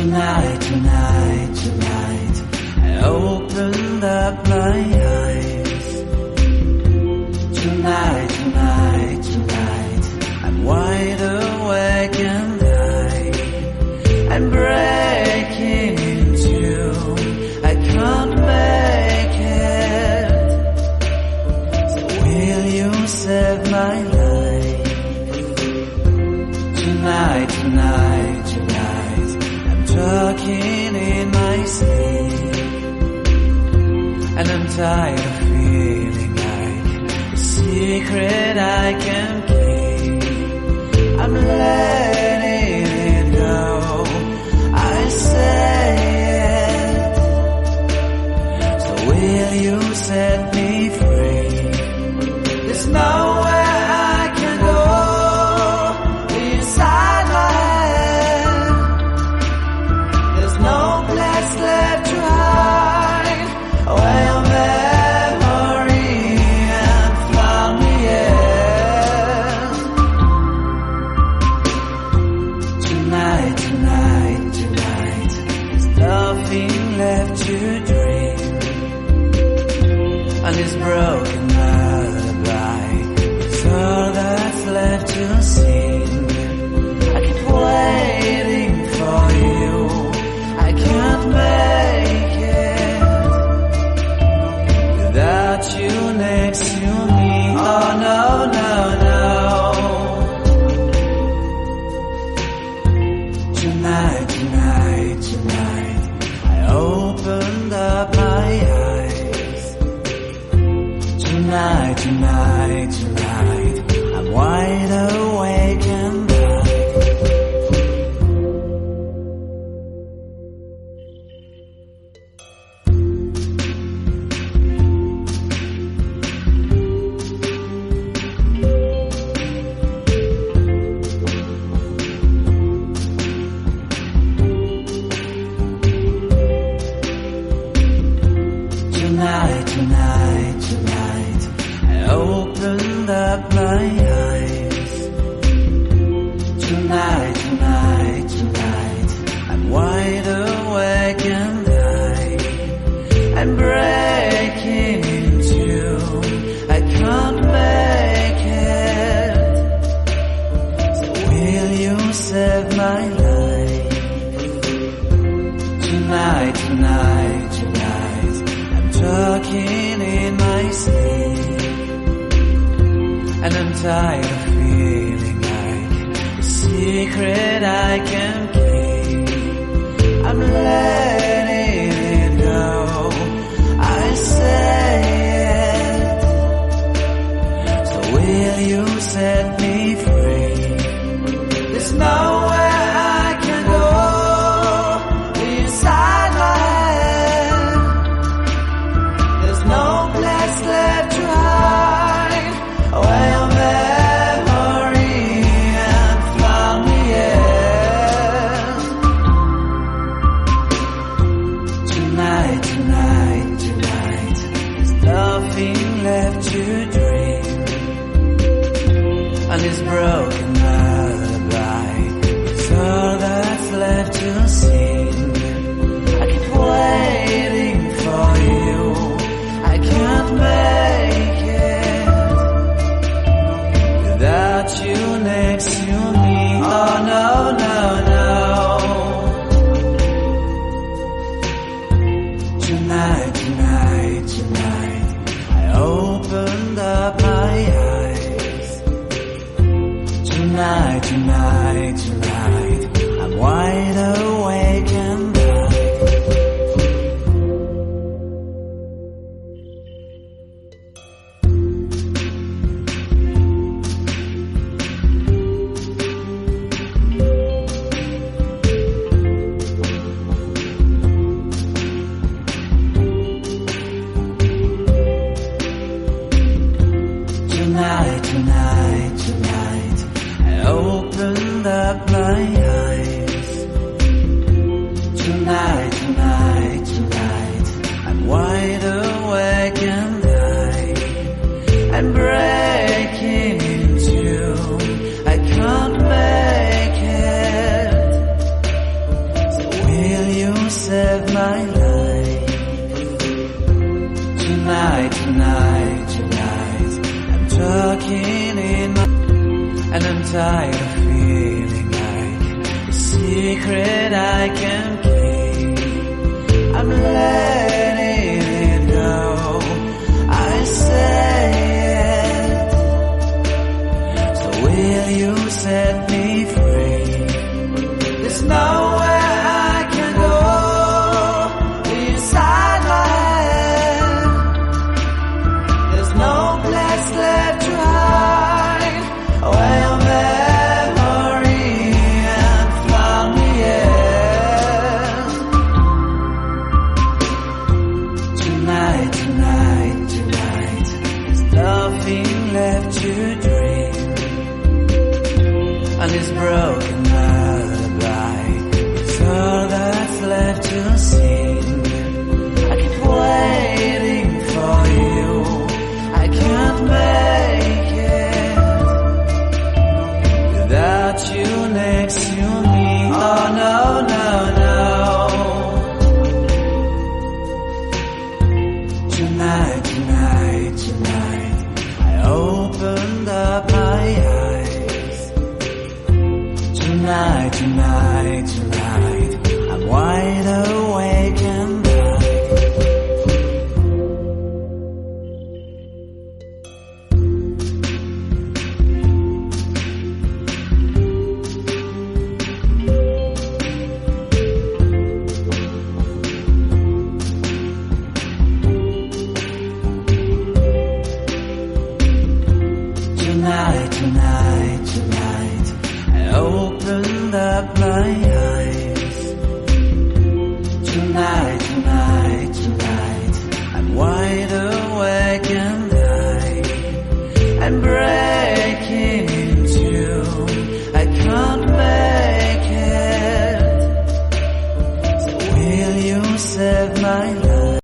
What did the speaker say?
Tonight, tonight, tonight, I opened up my eyes. Tonight, tonight, tonight, I'm wide awake and I'm breaking into. I can't make it. So will you save my life? Tonight, tonight, tonight, I'm talking in my sleep, and I'm tired of feeling like a secret I can keep. I'm letting it go, I say it. So will you set me free? There's nowhere I can go inside my head. There's no place left to hide away your memory and found me yet. Tonight, tonight, tonight, there's nothing left to dream. And this broken lullaby is all that's left to sing. I keep waiting for you, I can't make it without you next to me. Oh no, no, no. Tonight, tonight, tonight, I opened up my eyes. Tonight, tonight, tonight, I'm wide awake and tonight, tonight, tonight, I opened up my eyes. Tonight, tonight, tonight, I'm wide awake and I'm breaking into. I can't make it. So will you save my life? Tonight, tonight, tonight, talking in my sleep, and I'm tired of feeling like a secret I can keep. I'm letting it go, I say it. So will you set me free? There's nowhere I can go inside my head. There's no place left to hide away your memory and found me yet. Tonight, tonight, tonight, there's nothing left to dream. And this broken lullaby is all that's left to sing. I keep waiting for you, I can't make it without you next to me. Oh no, no, no. Tonight, tonight, tonight, I opened up my eyes. Tonight, tonight, tonight, I'm wide awake and tonight, tonight, tonight, I opened up my eyes. Tonight, tonight, tonight, I'm wide awake and I'm breaking into. I can't make it. So tired of feeling like a secret I can keep. I'm letting it go, I say it. So will you set me free? There's nowhere I can go inside my head. There's no place left to hide away your memory and found me in. Tonight, tonight, tonight, there's nothing left to dream. And this broken lullaby is all that's left to sing. I keep waiting for you, I can't make it without you next to me. Oh no, no, no. Tonight, tonight, tonight, I opened up my eyes. Tonight, tonight, tonight, I'm wide awake and bright. Tonight, tonight, tonight, I opened up my eyes.